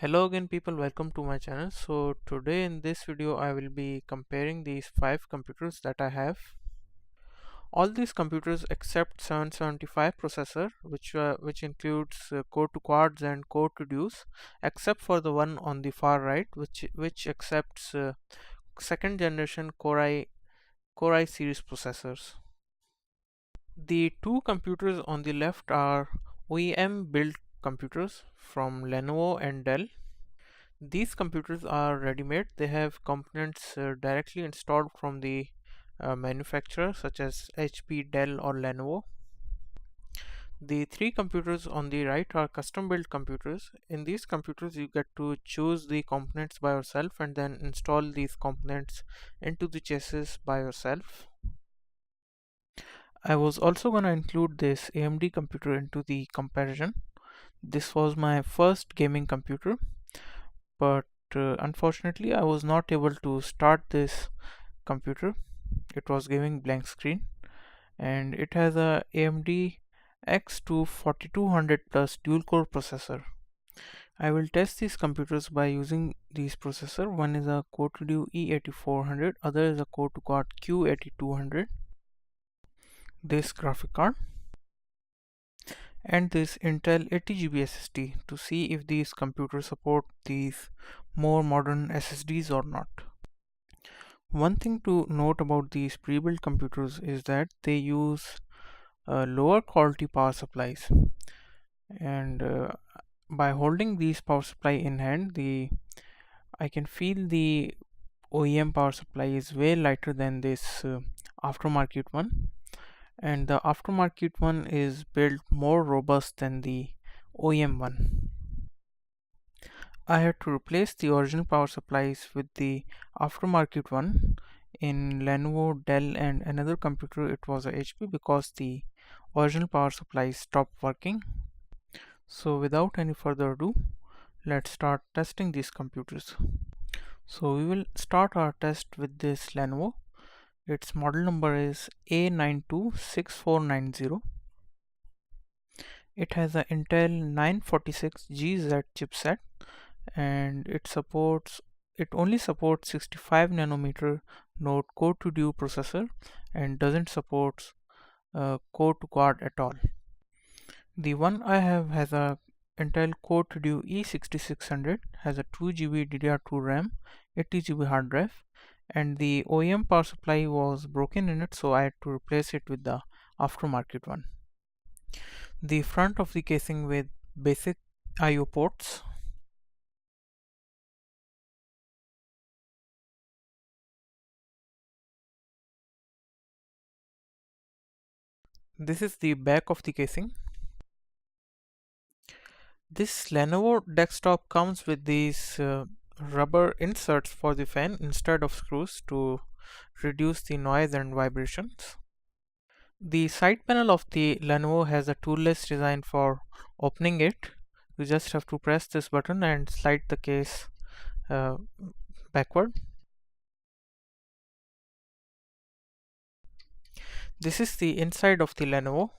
Hello again people, welcome to my channel. So today in this video I will be comparing these 5 computers that I have. All these computers except 775 processor which includes Core2Quads and Core2Dues, except for the one on the far right which accepts second generation Core i series processors. The two computers on the left are OEM built computers from Lenovo and Dell. These computers are ready-made. They have components directly installed from the manufacturer such as HP, Dell or Lenovo. The three computers on the right are custom built computers. In these computers you get to choose the components by yourself and then install these components into the chassis by yourself. I was also going to include this AMD computer into the comparison. This was my first gaming computer, but unfortunately I was not able to start this computer. It was giving blank screen, and it has a AMD X2 4200 plus dual core processor. I will test these computers by using these processor. One is a Core2Due E8400, other is a Core2Quad Q8200, this graphic card, and this Intel 80GB SSD to see if these computers support these more modern SSDs or not. One thing to note about these pre-built computers is that they use lower quality power supplies, and by holding these power supply in hand, I can feel the OEM power supply is way lighter than this aftermarket one, and the aftermarket one is built more robust than the OEM one. I had to replace the original power supplies with the aftermarket one. In Lenovo, Dell and another computer it was a HP because the original power supply stopped working. So without any further ado, let's start testing these computers. So we will start our test with this Lenovo. Its model number is A926490. It has an Intel 946GZ chipset, and it only supports 65 nanometer node Core2Due processor and doesn't support Core2Quad at all. The one I have has a Intel Core2Due E6600, has a 2 GB DDR II Ram, 80 GB hard drive, and the OEM power supply was broken in it, so I had to replace it with the aftermarket one. The front of the casing with basic I/O ports. This is the back of the casing. This Lenovo desktop comes with these rubber inserts for the fan instead of screws to reduce the noise and vibrations. The side panel of the Lenovo has a toolless design for opening it. You just have to press this button and slide the case backward. This is the inside of the Lenovo.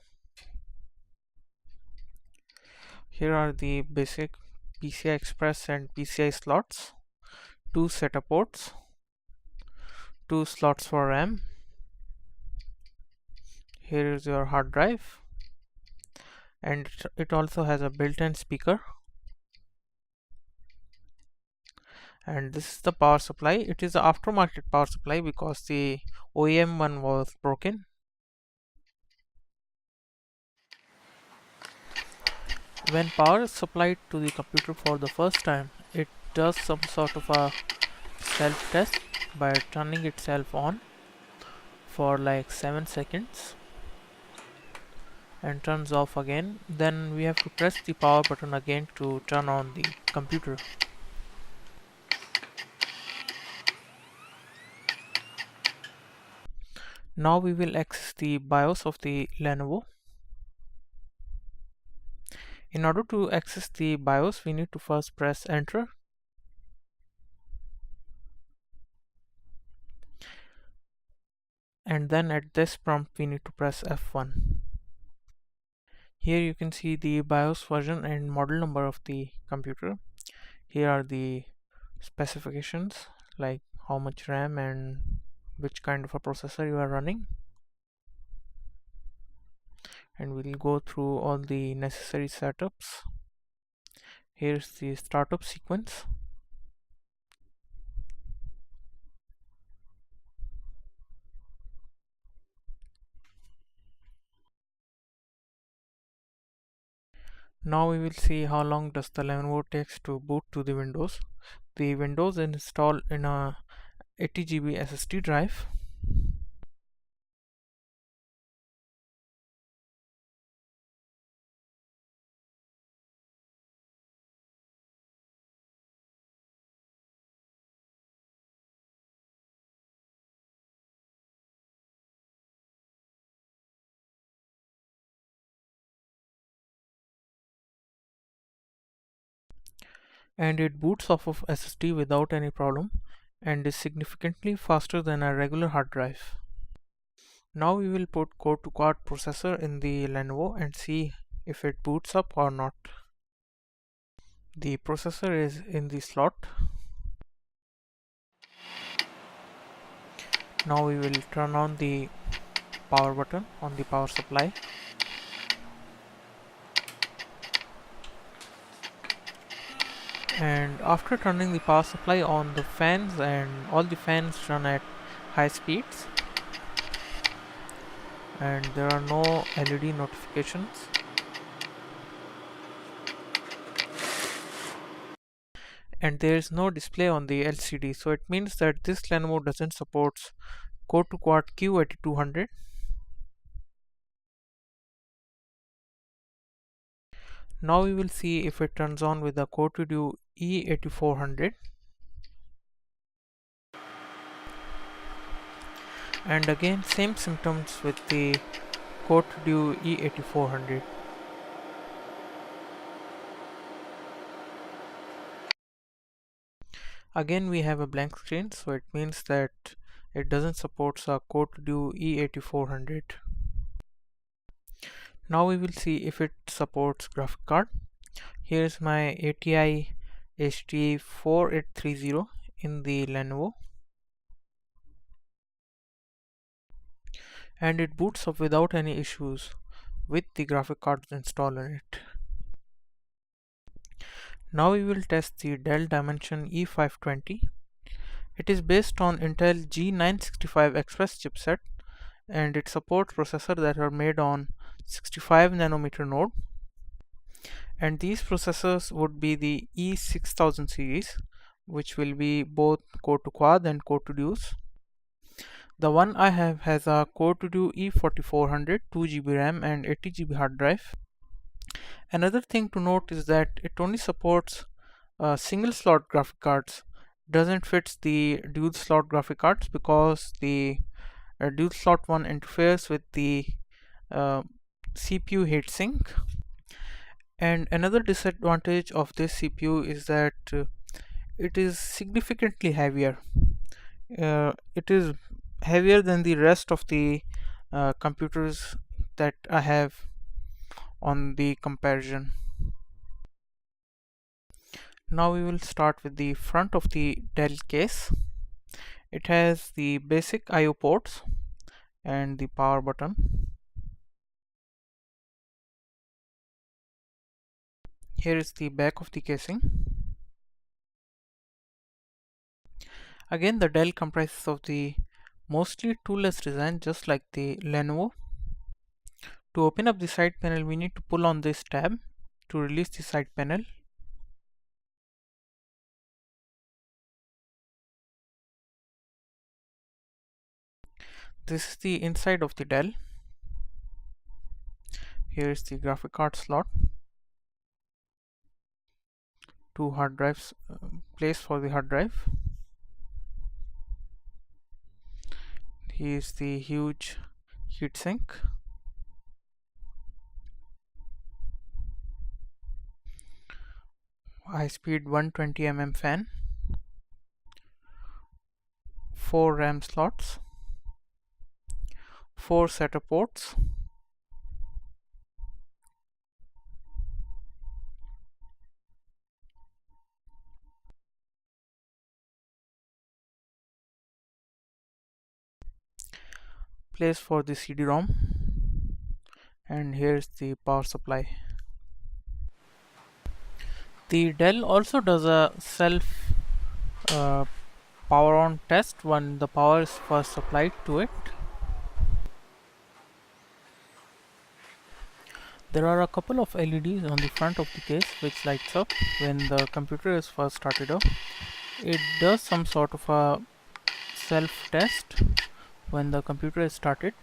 Here are the basic PCI Express and PCI slots, 2 SATA ports, 2 slots for RAM. Here is your hard drive, and it also has a built-in speaker. And this is the power supply. It is the aftermarket power supply because the OEM one was broken. When power is supplied to the computer for the first time, it does some sort of a self-test by turning itself on for like 7 seconds and turns off again. Then we have to press the power button again to turn on the computer. Now we will access the BIOS of the Lenovo. In order to access the BIOS, we need to first press enter. And then at this prompt we need to press F1. Here you can see the BIOS version and model number of the computer. Here are the specifications, like how much RAM and which kind of a processor you are running, and we'll go through all the necessary setups. Here's the startup sequence. Now we will see how long does the Lenovo takes to boot to the Windows. The Windows is installed in a 80 GB SSD drive. And it boots off of SSD without any problem and is significantly faster than a regular hard drive. Now we will put Core2Quad processor in the Lenovo and see if it boots up or not. The processor is in the slot. Now we will turn on the power button on the power supply. And after turning the power supply on, the fans and all the fans run at high speeds, and there are no LED notifications. And there is no display on the LCD, so it means that this Lenovo doesn't support Core2Quad Q8200. Now we will see if it turns on with the Core2Due E8400. And again same symptoms with the Core2Due E8400. Again we have a blank screen, so it means that it doesn't support a Core2Due E8400. Now we will see if it supports graphic card. Here's my ATI HT 4830 in the Lenovo, and it boots up without any issues with the graphic cards installed in it. Now we will test the Dell Dimension E520. It is based on Intel G965 Express chipset, and it supports processors that are made on 65 nanometer node, and these processors would be the E6000 series, which will be both Core2Quad and Core2Dues. The one I have has a Core2Due E4400, 2GB RAM and 80GB hard drive. Another thing to note is that it only supports single slot graphic cards, doesn't fit the dual slot graphic cards because the dual slot one interferes with the CPU heatsink. And another disadvantage of this CPU is that it is significantly heavier. It is heavier than the rest of the computers that I have on the comparison. Now we will start with the front of the Dell case. It has the basic I/O ports and the power button. Here is the back of the casing. Again, the Dell comprises of the mostly toolless design, just like the Lenovo. To open up the side panel, we need to pull on this tab to release the side panel. This is the inside of the Dell. Here is the graphic card slot, two hard drives, place for the hard drive. Here is the huge heatsink. High speed 120 mm fan, 4 RAM slots, 4 SATA ports, place for the CD-ROM, and here's the power supply. The Dell also does a self uh, power on test when the power is first applied to it. There are a couple of LEDs on the front of the case which lights up when the computer is first started up. It does some sort of a self test when the computer is started.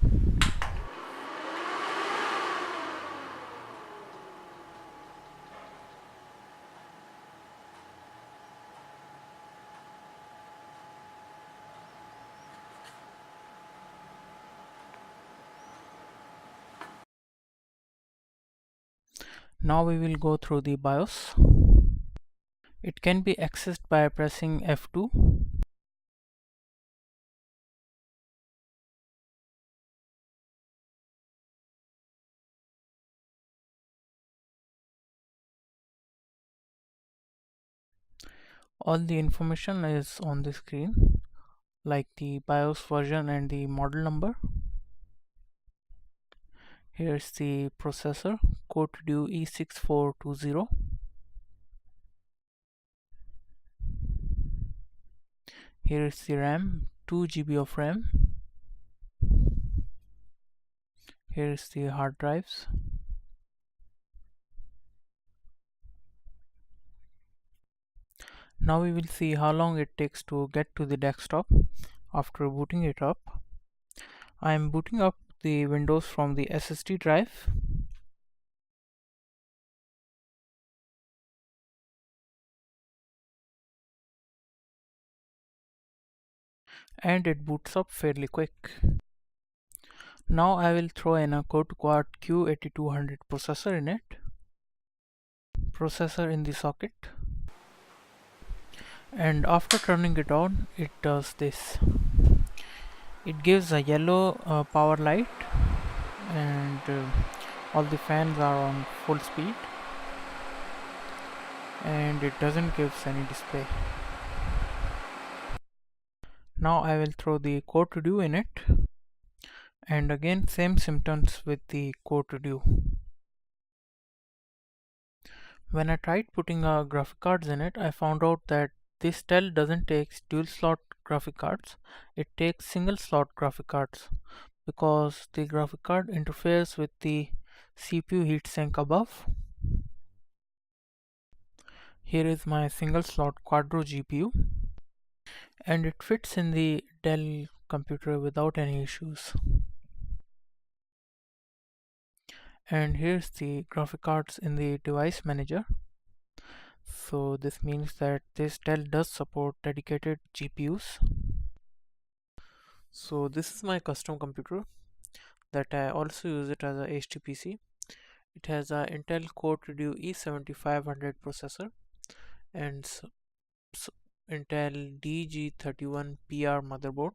Now we will go through the BIOS. It can be accessed by pressing F2. All the information is on the screen, like the BIOS version and the model number. Here's the processor, Core2Due E6420. Here is the RAM, 2 GB of RAM. Here is the hard drives. Now we will see how long it takes to get to the desktop after booting it up. I am booting up the Windows from the SSD drive. And it boots up fairly quick. Now I will throw in a Core2Quad Q8200 processor in it. Processor in the socket. And after turning it on, it does this. It gives a yellow power light, and all the fans are on full speed, and it doesn't give any display. Now I will throw the Core2Due in it, and again same symptoms with the Core2Due. When I tried putting graphic cards in it, I found out that this Dell doesn't take dual slot graphic cards, it takes single slot graphic cards, because the graphic card interferes with the CPU heatsink above. Here is my single slot Quadro GPU, and it fits in the Dell computer without any issues. And here's the graphic cards in the device manager. So this means that this Dell does support dedicated GPUs. So this is my custom computer that I also use it as a HTPC. It has a Intel Core2Due E7500 processor and Intel DG31PR motherboard.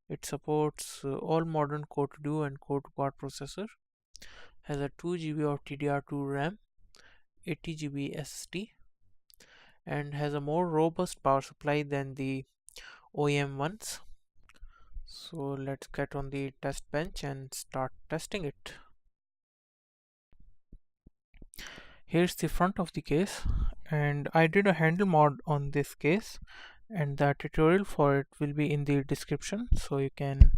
It supports all modern Core2Due and Core2Quad processor. Has a 2 GB of DDR II Ram, 80 GB SSD, and has a more robust power supply than the OEM ones. So let's get on the test bench and start testing it. Here's the front of the case, and I did a handle mod on this case, and the tutorial for it will be in the description, so you can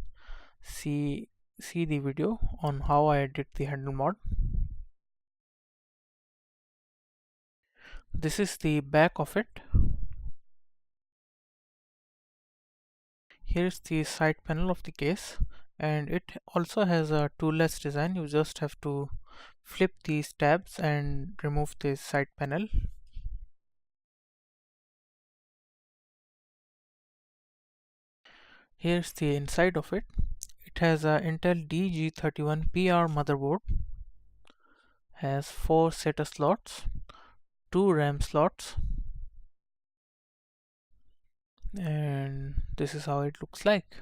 see the video on how I did the handle mod. This is the back of it. Here's the side panel of the case, and it also has a toolless design. You just have to flip these tabs and remove this side panel. Here's the inside of it. It has a Intel DG31PR motherboard, has 4 SATA slots, 2 RAM slots, and this is how it looks like.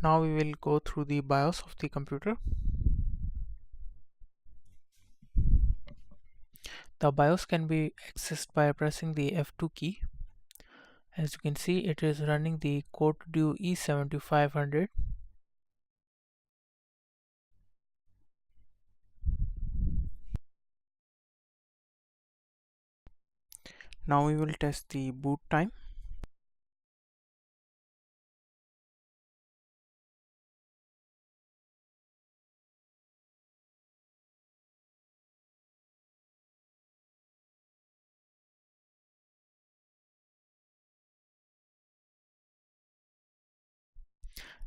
Now we will go through the BIOS of the computer. The BIOS can be accessed by pressing the F2 key, As you can see, it is running the Core2Due E7500. Now we will test the boot time.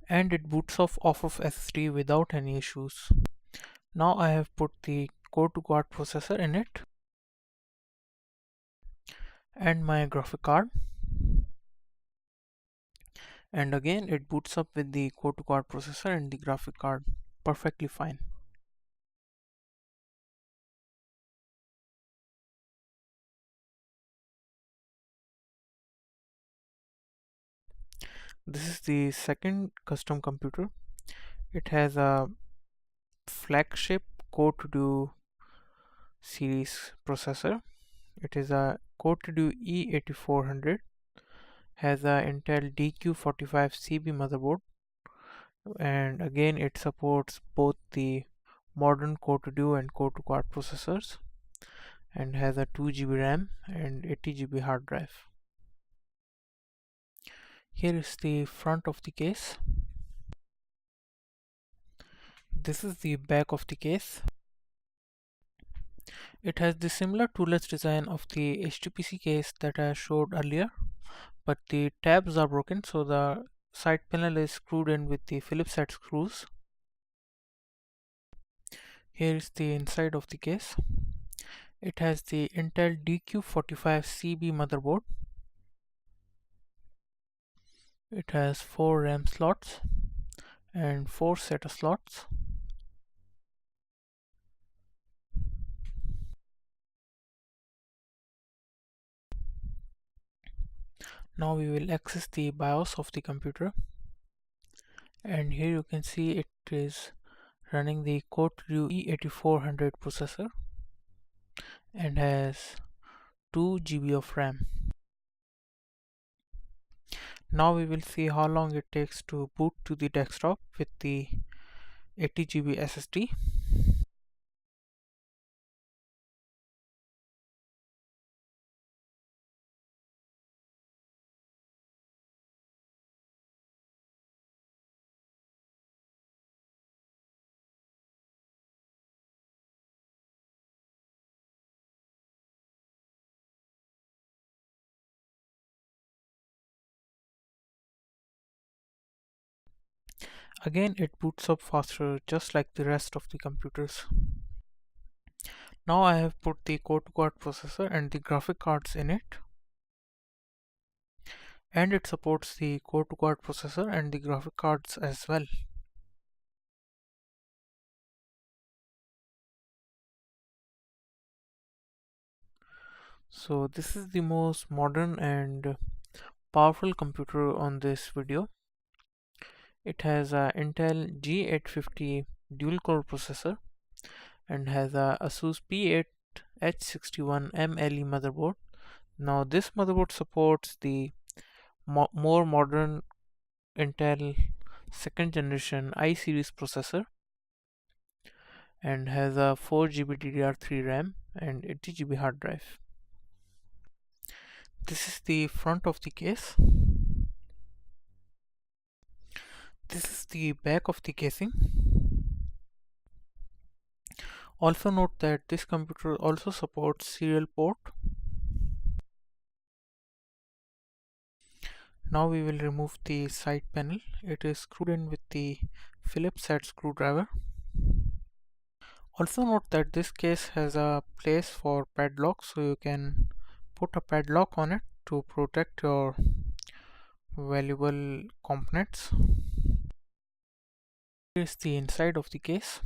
And it boots off of SSD without any issues. Now I have put the Core2Quad processor in it and my graphic card, and again it boots up with the Core2Quad processor and the graphic card perfectly fine. This is the second custom computer. It has a flagship Core2Due series processor. It is a Core2Due E8400, has a Intel DQ45CB motherboard, and again it supports both the modern Core2Due and Core2Quad processors, and has a 2 GB RAM and 80 GB hard drive. Here is the front of the case. This is the back of the case. It has the similar toolless design of the HTPC case that I showed earlier, but the tabs are broken, so the side panel is screwed in with the Phillips head screws. Here is the inside of the case. It has the Intel DQ45CB motherboard. It has 4 RAM slots and 4 SATA slots. Now we will access the BIOS of the computer, and here you can see it is running the Core2Due E8400 processor and has 2 GB of RAM. Now we will see how long it takes to boot to the desktop with the 80 GB SSD. Again, it boots up faster just like the rest of the computers. Now I have put the Core2Quad processor and the graphic cards in it, and it supports the Core2Quad processor and the graphic cards as well. So this is the most modern and powerful computer on this video. It has a Intel G850 dual core processor and has a Asus P8H61MLE motherboard. Now this motherboard supports the more modern Intel second generation I series processor and has a 4 GB DDR3 RAM and 80 GB hard drive. This is the front of the case. This is the back of the casing. Also note that this computer also supports serial port. Now we will remove the side panel. It is screwed in with the Phillips head screwdriver. Also note that this case has a place for padlock, so you can put a padlock on it to protect your valuable components. Here is the inside of the case.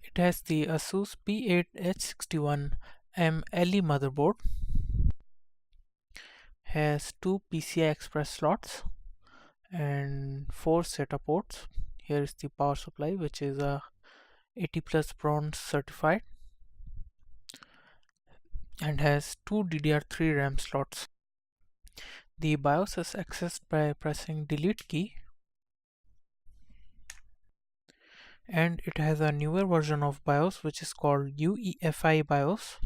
It has the Asus P8H61MLE motherboard, has 2 PCI Express slots and 4 SATA ports. Here is the power supply, which is a 80 plus bronze certified, and has 2 DDR3 RAM slots. The BIOS is accessed by pressing delete key, and it has a newer version of BIOS which is called UEFI BIOS.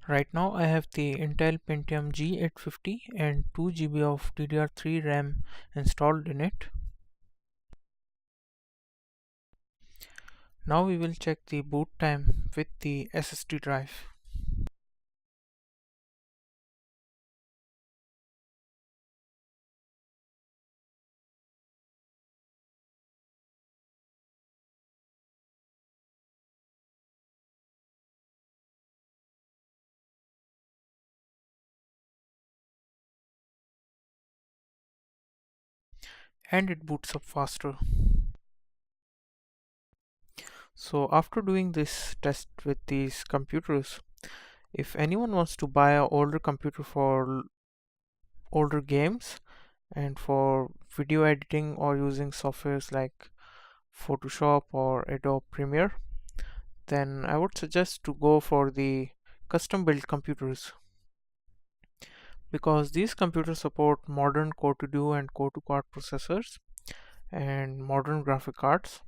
Right now I have the Intel Pentium G850 and 2 GB of DDR3 RAM installed in it. Now we will check the boot time with the SSD drive. And it boots up faster. So after doing this test with these computers, if anyone wants to buy an older computer for older games and for video editing or using softwares like Photoshop or Adobe Premiere, then I would suggest to go for the custom built computers, because these computers support modern Core2Due and Core2Quad processors and modern graphic cards.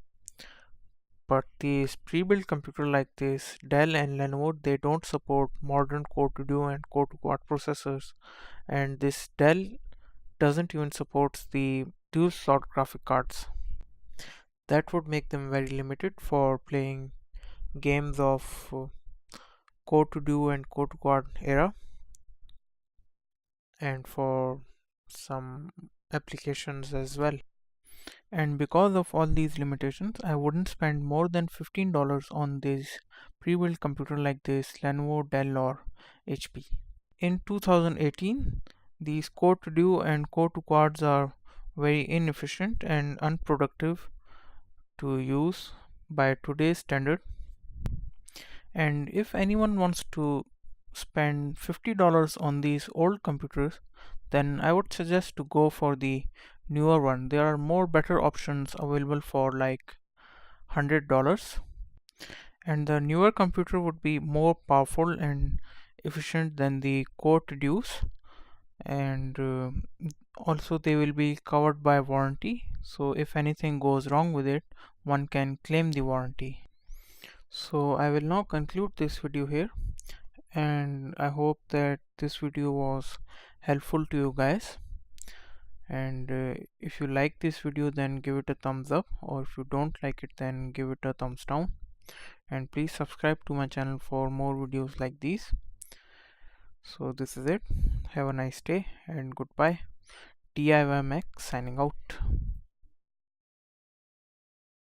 But these pre-built computer like this Dell and Lenovo, they don't support modern Core2Due and Core2Quad processors, and this Dell doesn't even support the dual slot graphic cards. That would make them very limited for playing games of Core2Due and Core2Quad era, and for some applications as well. And because of all these limitations, I wouldn't spend more than $15 on this pre-built computer like this Lenovo, Dell or HP. In 2018, these Core2Due and Core2Quads are very inefficient and unproductive to use by today's standard. And if anyone wants to spend $50 on these old computers, then I would suggest to go for the newer one. There are more better options available for like $100, and the newer computer would be more powerful and efficient than the Core2Dues, and also they will be covered by warranty, so if anything goes wrong with it, one can claim the warranty. So I will now conclude this video here, and I hope that this video was helpful to you guys. And if you like this video, then give it a thumbs up, or if you don't like it, then give it a thumbs down, and please subscribe to my channel for more videos like these. So this is it. Have a nice day and goodbye. DIY Mac signing out.